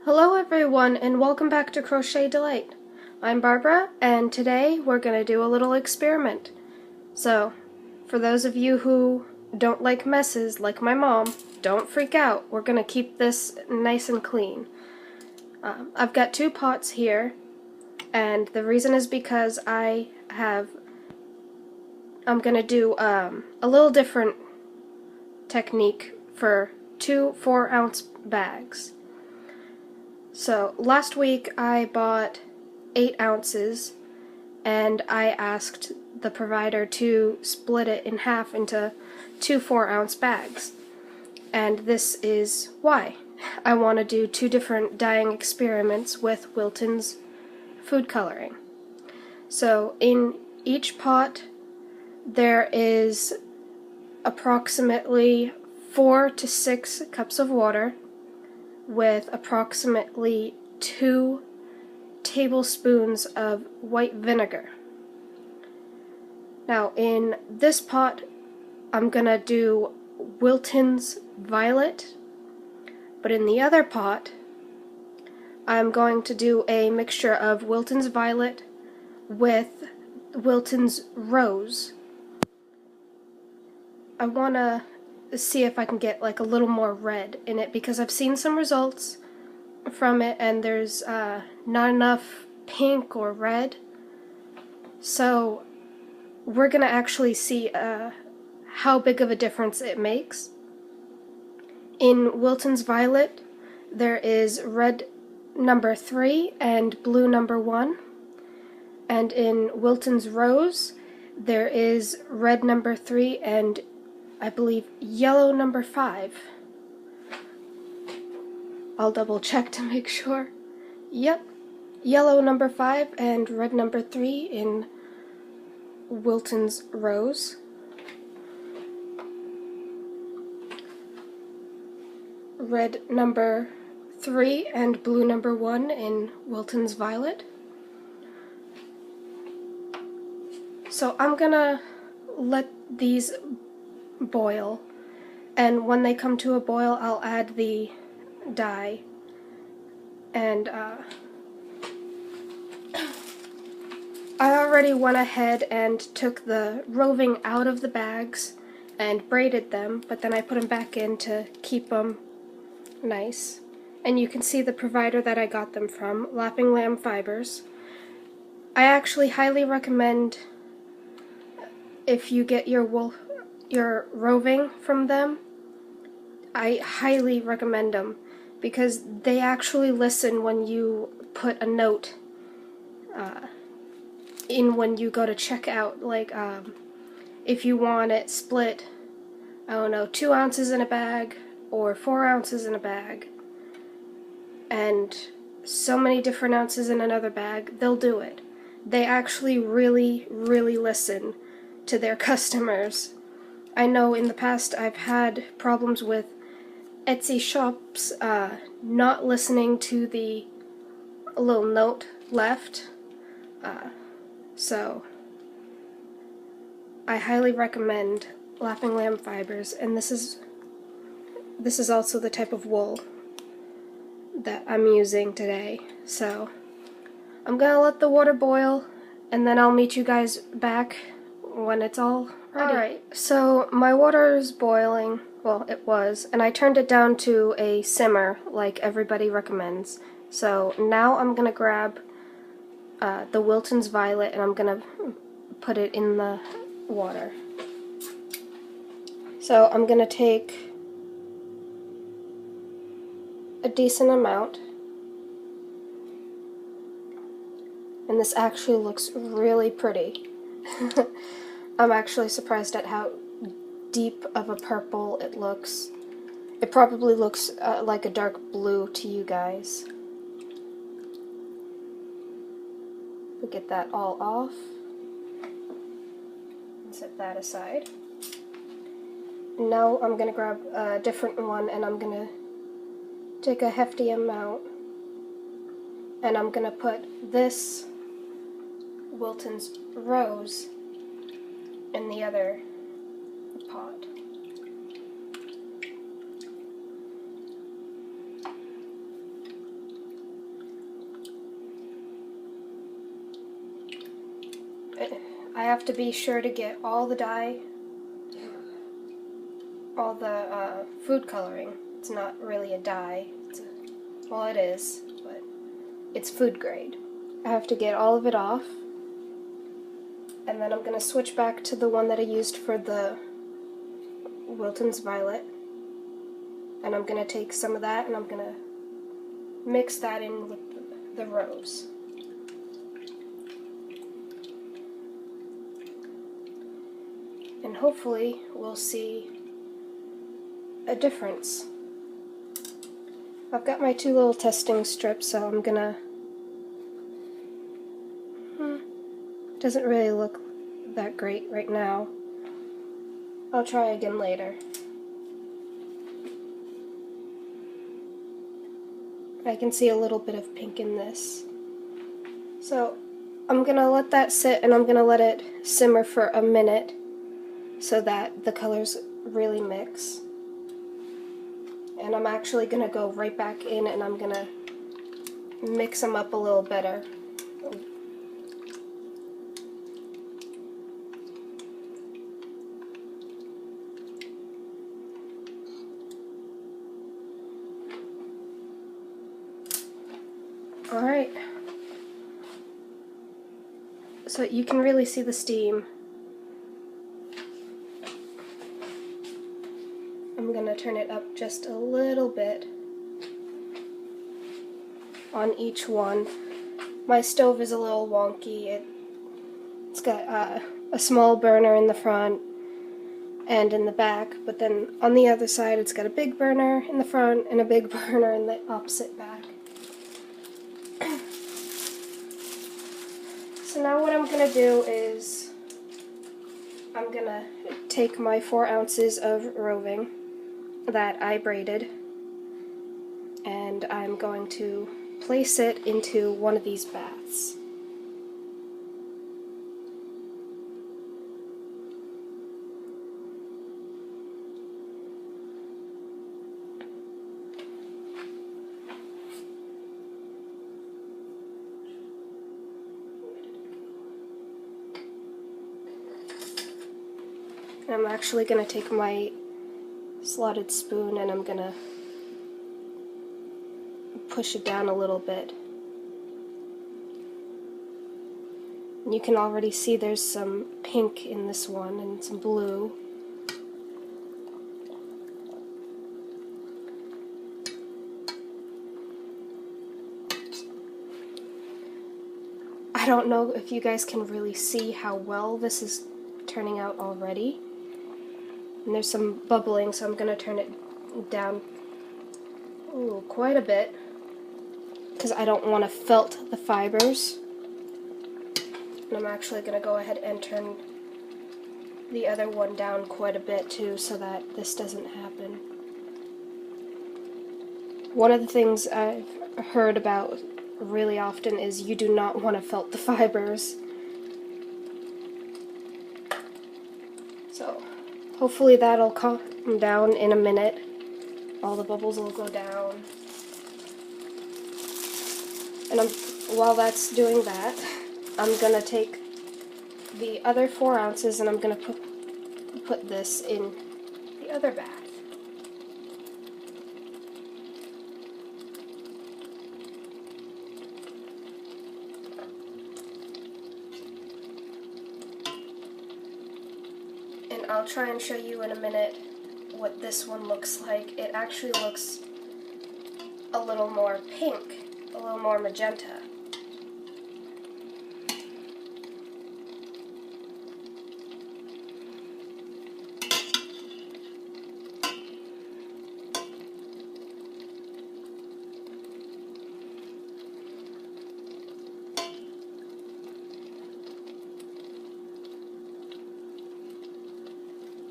Hello everyone and welcome back to Crochet Delight. I'm Barbara and today we're going to do a little experiment. So, for those of you who don't like messes like my mom, don't freak out. We're going to keep this nice and clean. I've got two pots here, and the reason is because I'm going to do a little different technique for two 4-ounce bags. So last week I bought 8 ounces and I asked the provider to split it in half into two 4-ounce bags. And this is why. I want to do two different dyeing experiments with Wilton's food coloring. So in each pot there is approximately 4 to 6 cups of water with approximately 2 tablespoons of white vinegar. Now in this pot I'm gonna do Wilton's Violet, but in the other pot I'm going to do a mixture of Wilton's Violet with Wilton's Rose. I want to see if I can get like a little more red in it because I've seen some results from it and there's not enough pink or red. So we're gonna actually see how big of a difference it makes. In Wilton's Violet there is red number 3 and blue number 1, and in Wilton's Rose there is red number 3 and I believe yellow number 5. I'll double check to make sure. Yep, yellow number 5 and red number 3 in Wilton's Rose. Red number 3 and blue number 1 in Wilton's Violet. So I'm gonna let these boil, and when they come to a boil I'll add the dye. And I already went ahead and took the roving out of the bags and braided them, but then I put them back in to keep them nice. And you can see the provider that I got them from, Laughing Lamb Fibers. I actually highly recommend, if you get your roving from them, I highly recommend them because they actually listen when you put a note in when you go to check out. Like if you want it split, I don't know, 2 ounces in a bag or 4 ounces in a bag and so many different ounces in another bag, they'll do it. They actually really listen to their customers. I know in the past I've had problems with Etsy shops not listening to the little note left, so I highly recommend Laughing Lamb Fibers, and this is also the type of wool that I'm using today. So I'm gonna let the water boil and then I'll meet you guys back when it's all ready. Alright, so my water is boiling. Well, it was, and I turned it down to a simmer like everybody recommends. So now I'm gonna grab the Wilton's Violet and I'm gonna put it in the water. So I'm gonna take a decent amount, and this actually looks really pretty. I'm actually surprised at how deep of a purple it looks. It probably looks like a dark blue to you guys. We'll get that all off and set that aside. Now I'm going to grab a different one and I'm going to take a hefty amount and I'm going to put this Wilton's Rose in the other pot. I have to be sure to get all the dye, all the food coloring. It's not really a dye. Well, it is, but it's food grade. I have to get all of it off, and then I'm going to switch back to the one that I used for the Wilton's Violet, and I'm going to take some of that and I'm going to mix that in with the rose. And hopefully we'll see a difference. I've got my 2 little testing strips, so I'm gonna... Doesn't really look that great right now. I'll try again later. I can see a little bit of pink in this. So I'm gonna let that sit, and I'm gonna let it simmer for a minute so that the colors really mix. And I'm actually gonna go right back in and I'm gonna mix them up a little better. Alright, so you can really see the steam. I'm going to turn it up just a little bit on each one. My stove is a little wonky. It's got a small burner in the front and in the back, but then on the other side it's got a big burner in the front and a big burner in the opposite back. So now what I'm going to do is I'm going to take my 4 ounces of roving that I braided, and I'm going to place it into one of these baths. I'm actually going to take my slotted spoon and I'm going to push it down a little bit. And you can already see there's some pink in this one and some blue. I don't know if you guys can really see how well this is turning out already. And there's some bubbling, so I'm going to turn it down quite a bit because I don't want to felt the fibers. And I'm actually going to go ahead and turn the other one down quite a bit too so that this doesn't happen. One of the things I've heard about really often is you do not want to felt the fibers. So hopefully that'll calm down in a minute. All the bubbles will go down. And while that's doing that, I'm going to take the other 4 ounces and I'm going to put this in the other bath. And I'll try and show you in a minute what this one looks like. It actually looks a little more pink, a little more magenta.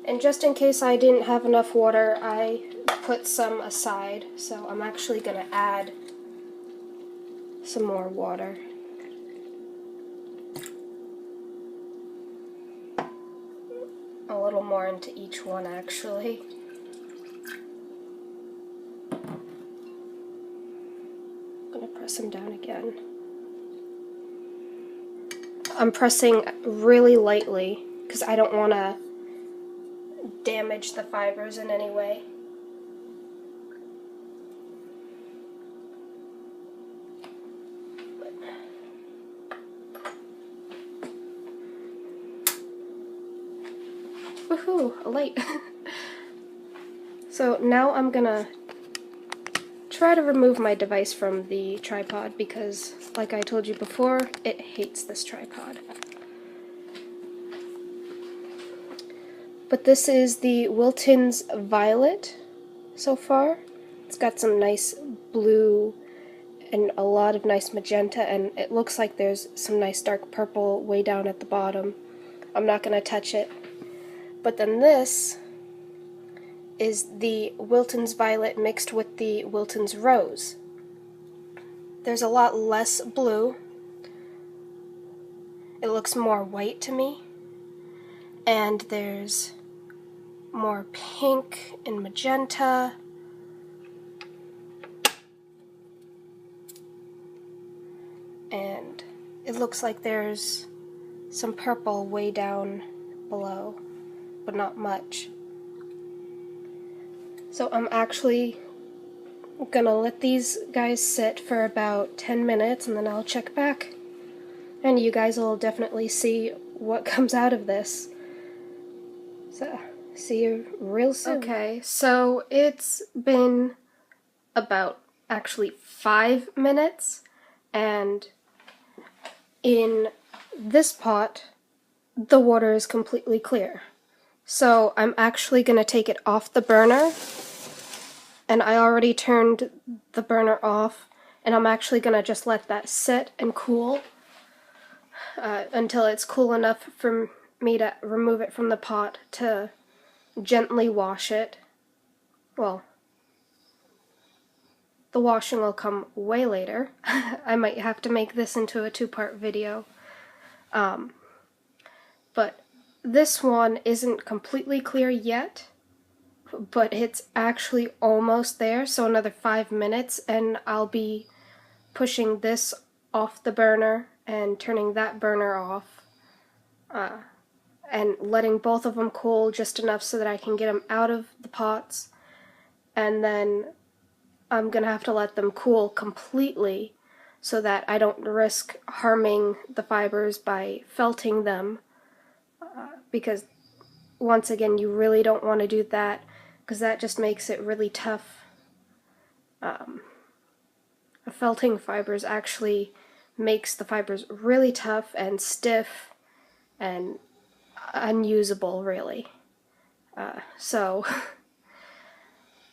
And just in case I didn't have enough water, I put some aside, so I'm actually going to add some more water. A little more into each one, actually. I'm going to press them down again. I'm pressing really lightly because I don't want to damage the fibers in any way. Woohoo, a light. So now I'm gonna try to remove my device from the tripod because, like I told you before, it hates this tripod. But this is the Wiltons Violet so far. It's got some nice blue and a lot of nice magenta, and it looks like there's some nice dark purple way down at the bottom. I'm not going to touch it. But then this is the Wiltons Violet mixed with the Wiltons Rose. There's a lot less blue. It looks more white to me. And there's more pink and magenta. And it looks like there's some purple way down below, but not much. So I'm actually gonna let these guys sit for about 10 minutes and then I'll check back. And you guys will definitely see what comes out of this. So, see you real soon. Okay, so it's been about actually 5 minutes, and in this pot, the water is completely clear. So I'm actually going to take it off the burner, and I already turned the burner off, and I'm actually going to just let that sit and cool until it's cool enough for me to remove it from the pot to gently wash it. Well, the washing will come way later. I might have to make this into a 2-part video. But this one isn't completely clear yet, but it's actually almost there, so another 5 minutes and I'll be pushing this off the burner and turning that burner off. And letting both of them cool just enough so that I can get them out of the pots, and then I'm going to have to let them cool completely so that I don't risk harming the fibers by felting them, because once again you really don't want to do that because that just makes it really tough. Felting fibers actually makes the fibers really tough and stiff and unusable, really. So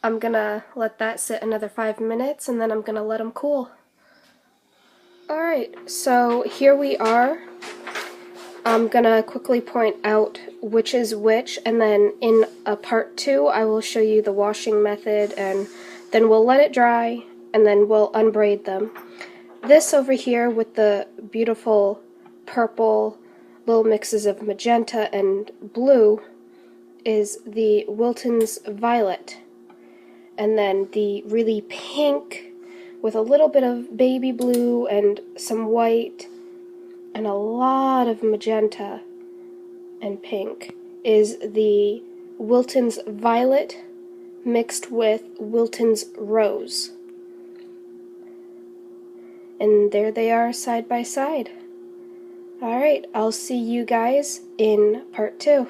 I'm gonna let that sit another 5 minutes and then I'm gonna let them cool. Alright, so here we are. I'm gonna quickly point out which is which, and then in a part 2 I will show you the washing method, and then we'll let it dry and then we'll unbraid them. This over here with the beautiful purple little mixes of magenta and blue is the Wiltons Violet, and then the really pink with a little bit of baby blue and some white and a lot of magenta and pink is the Wiltons Violet mixed with Wiltons Rose. And there they are side by side. Alright, I'll see you guys in part 2.